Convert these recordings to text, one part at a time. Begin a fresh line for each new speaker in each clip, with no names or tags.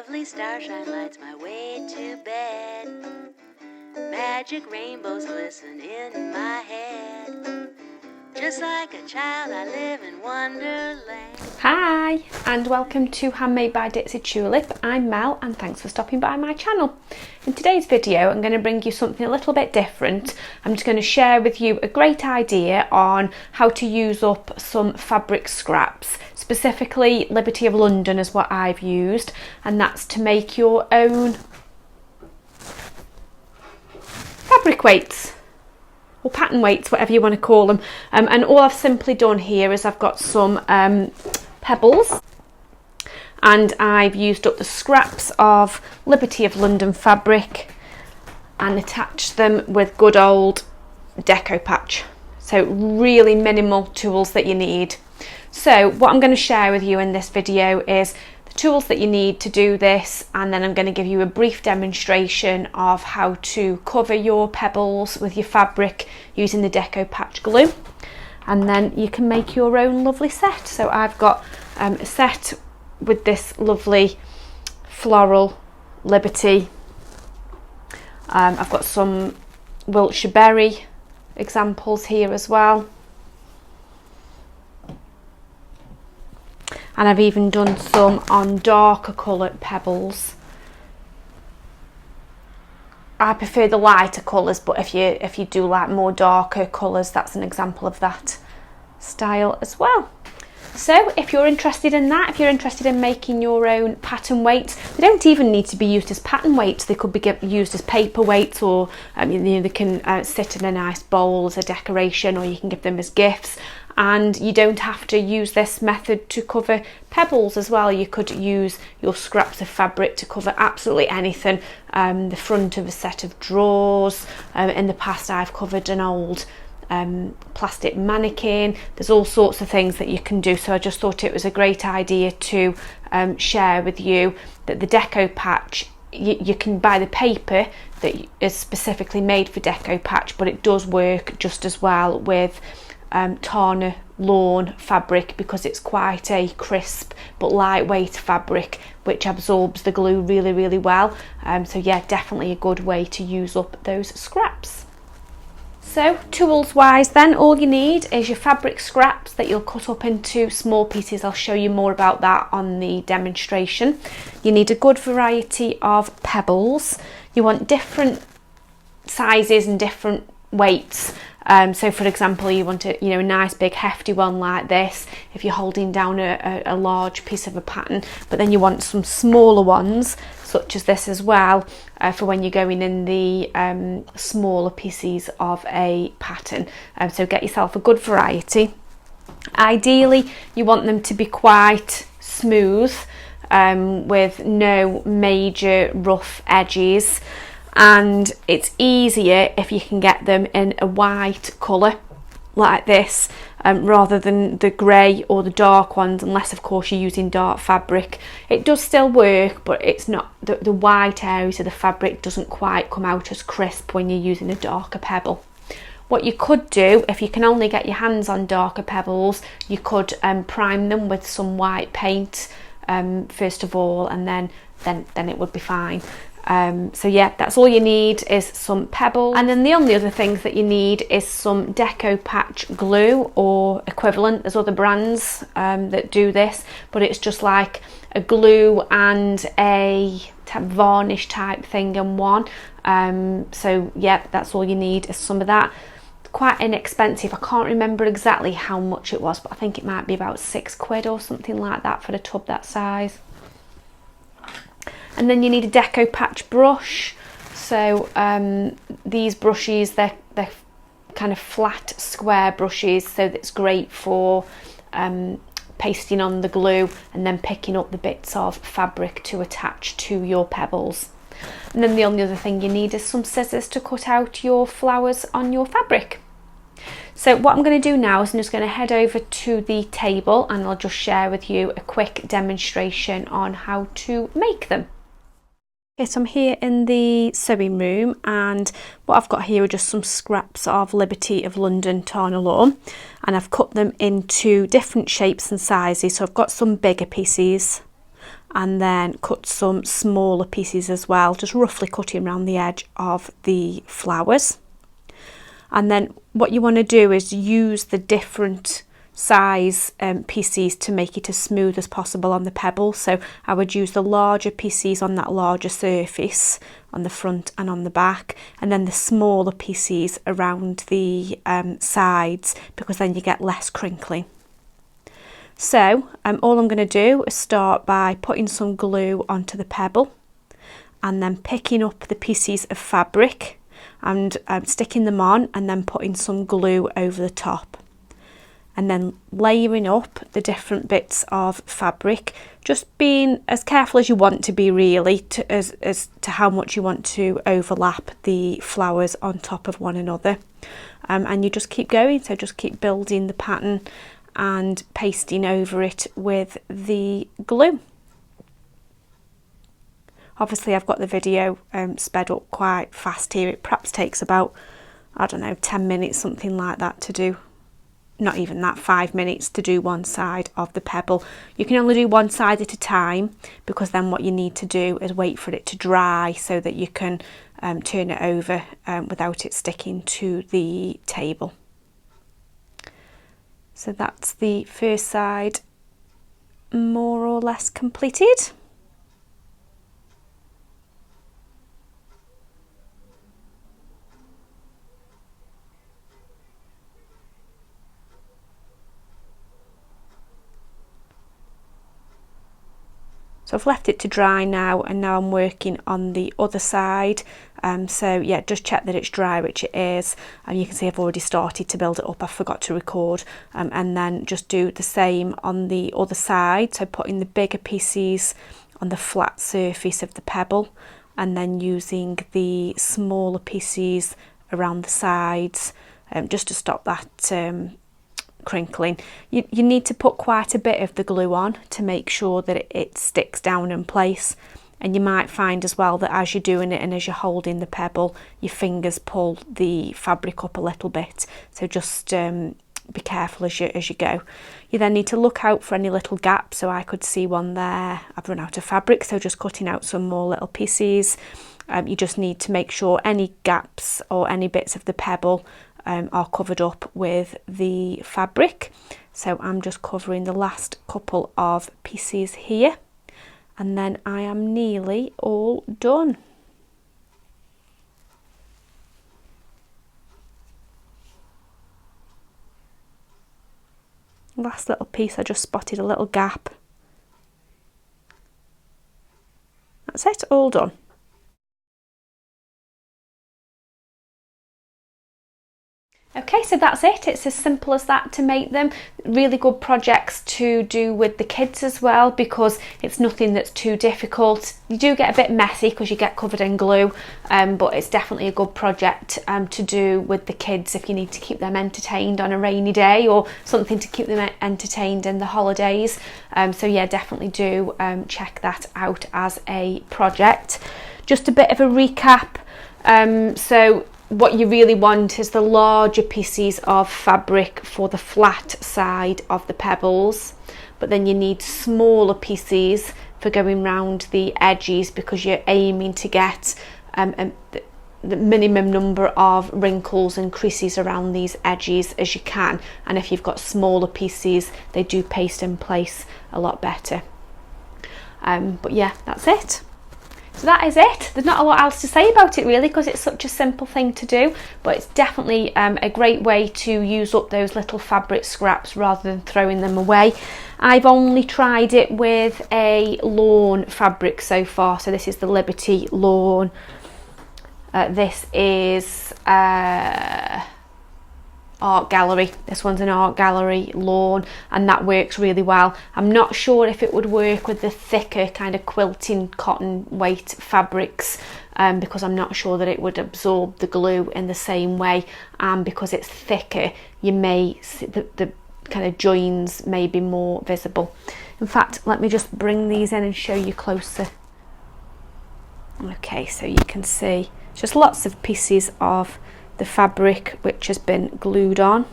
Lovely starshine lights my way to bed. Magic rainbows glisten in my head. Just like a child, I live in Wonderland.
Hi, and welcome to Handmade by Ditsy Tulip. I'm Mel, and thanks for stopping by my channel. In today's video, I'm going to bring you something a little bit different. I'm just going to share with you a great idea on how to use up some fabric scraps. Specifically, Liberty of London is what I've used, and that's to make your own fabric weights. Or pattern weights, whatever you want to call them. And all I've simply done here is I've got some pebbles, and I've used up the scraps of Liberty of London fabric and attached them with good old decopatch. So really minimal tools that you need. So what I'm going to share with you in this video is tools that you need to do this, and then I'm going to give you a brief demonstration of how to cover your pebbles with your fabric using the decopatch glue, and then you can make your own lovely set. So I've got a set with this lovely floral Liberty. I've got some Wiltshire berry examples here as well. And I've even done some on darker coloured pebbles. I prefer the lighter colours, but if you do like more darker colours, that's an example of that style as well. So if you're interested in that, if you're interested in making your own pattern weights, they don't even need to be used as pattern weights. They could be used as paper weights, or they can sit in a nice bowl as a decoration, or you can give them as gifts. And you don't have to use this method to cover pebbles as well. You could use your scraps of fabric to cover absolutely anything. The front of a set of drawers. In the past, I've covered an old plastic mannequin. There's all sorts of things that you can do. So I just thought it was a great idea to share with you that the decopatch, you can buy the paper that is specifically made for decopatch, but it does work just as well with Tana lawn fabric, because it's quite a crisp but lightweight fabric which absorbs the glue really well. So yeah, definitely a good way to use up those scraps. So tools wise then, all you need is your fabric scraps that you'll cut up into small pieces. I'll show you more about that on the demonstration. You need a good variety of pebbles. You want different sizes and different weights. So for example, you want a nice big hefty one like this if you're holding down a large piece of a pattern, but then you want some smaller ones such as this as well for when you're going in the smaller pieces of a pattern. So get yourself a good variety. Ideally you want them to be quite smooth with no major rough edges. And it's easier if you can get them in a white colour like this rather than the grey or the dark ones, unless of course you're using dark fabric. It does still work, but it's not, the white areas of the fabric doesn't quite come out as crisp when you're using a darker pebble. What you could do, if you can only get your hands on darker pebbles, you could prime them with some white paint first of all, and then it would be fine. So yeah, that's all you need is some pebbles, and then the only other things that you need is some decopatch glue or equivalent. There's other brands that do this, but it's just like a glue and a varnish type thing in one. So yeah, that's all you need is some of that. Quite inexpensive. I can't remember exactly how much it was, but I think it might be about £6 or something like that for a tub that size. And then you need a decopatch brush. So these brushes, they're kind of flat square brushes, so that's great for pasting on the glue and then picking up the bits of fabric to attach to your pebbles. And then the only other thing you need is some scissors to cut out your flowers on your fabric. So what I'm going to do now is I'm just going to head over to the table, and I'll just share with you a quick demonstration on how to make them. Okay, so I'm here in the sewing room, and what I've got here are just some scraps of Liberty of London Tana lawn, and I've cut them into different shapes and sizes. So I've got some bigger pieces and then cut some smaller pieces as well, just roughly cutting around the edge of the flowers. And then what you want to do is use the different size pieces to make it as smooth as possible on the pebbles. So I would use the larger pieces on that larger surface on the front and on the back, and then the smaller pieces around the sides, because then you get less crinkling. So all I'm going to do is start by putting some glue onto the pebble and then picking up the pieces of fabric and sticking them on, and then putting some glue over the top, and then layering up the different bits of fabric, just being as careful as you want to be really, as to how much you want to overlap the flowers on top of one another. And you just keep going, so just keep building the pattern and pasting over it with the glue. Obviously I've got the video sped up quite fast here. It perhaps takes about, I don't know, 10 minutes, something like that to do. Not even that, 5 minutes to do one side of the pebble. You can only do one side at a time, because then what you need to do is wait for it to dry so that you can turn it over without it sticking to the table. So that's the first side more or less completed. So I've left it to dry now, and now I'm working on the other side. So yeah, just check that it's dry, which it is. And you can see I've already started to build it up. I forgot to record. And then just do the same on the other side. So putting the bigger pieces on the flat surface of the pebble, and then using the smaller pieces around the sides, just to stop that crinkling. You need to put quite a bit of the glue on to make sure that it sticks down in place, and you might find as well that as you're doing it and as you're holding the pebble, your fingers pull the fabric up a little bit, so just be careful as you go. You then need to look out for any little gaps. So I could see one there. I've run out of fabric, so just cutting out some more little pieces. You just need to make sure any gaps or any bits of the pebble are covered up with the fabric. So I'm just covering the last couple of pieces here, and then I am nearly all done. Last little piece, I just spotted a little gap. That's it, all done. Okay, so that's it. It's as simple as that to make them. Really good projects to do with the kids as well, because it's nothing that's too difficult. You do get a bit messy because you get covered in glue, but it's definitely a good project to do with the kids if you need to keep them entertained on a rainy day, or something to keep them entertained in the holidays. So yeah, definitely do check that out as a project. Just a bit of a recap. So what you really want is the larger pieces of fabric for the flat side of the pebbles, but then you need smaller pieces for going round the edges, because you're aiming to get the minimum number of wrinkles and creases around these edges as you can. And if you've got smaller pieces, they do paste in place a lot better. But yeah, that's it. So that is it. There's not a lot else to say about it really, because it's such a simple thing to do, but it's definitely a great way to use up those little fabric scraps rather than throwing them away. I've only tried it with a lawn fabric so far. So this is the Liberty Lawn. This is Art Gallery. This one's an Art Gallery lawn, and that works really well. I'm not sure if it would work with the thicker kind of quilting cotton weight fabrics, because I'm not sure that it would absorb the glue in the same way, and because it's thicker you may see the kind of joins may be more visible. In fact, let me just bring these in and show you closer. Okay, so you can see just lots of pieces of the fabric which has been glued on.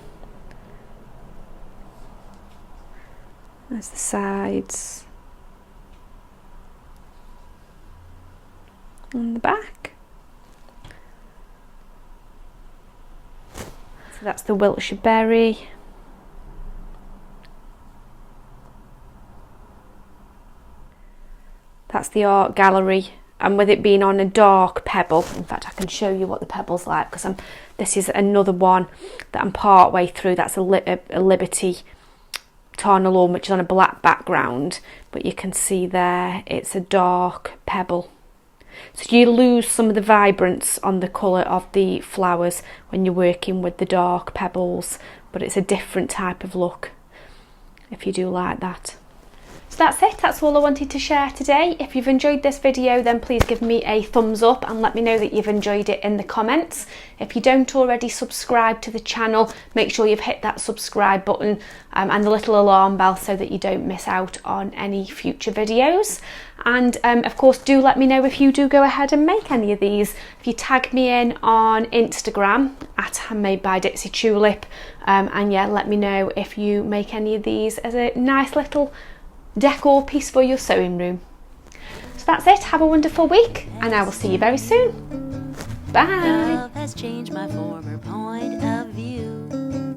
There's the sides. on the back. So that's the Wiltshire berry. That's the art gallery, and with it being on a dark pebble, in fact I can show you what the pebble's like, because this is another one that I'm part way through. That's a Liberty Tarnalone, which is on a black background, but you can see there it's a dark pebble. So you lose some of the vibrance on the colour of the flowers when you're working with the dark pebbles, but it's a different type of look if you do like that. So that's it, that's all I wanted to share today. If you've enjoyed this video, then please give me a thumbs up and let me know that you've enjoyed it in the comments. If you don't already subscribe to the channel, make sure you've hit that subscribe button and the little alarm bell so that you don't miss out on any future videos. And of course, do let me know if you do go ahead and make any of these. If you tag me in on Instagram at Handmade by Dixie Tulip, and yeah, let me know if you make any of these as a nice little decor piece for your sewing room. So that's it, have a wonderful week, and I will see you very soon. Bye.
Love has changed my former point of view.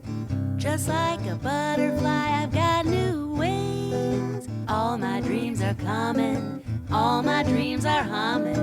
Just like a butterfly, I've got new wings. All my dreams are coming, all my dreams are humming.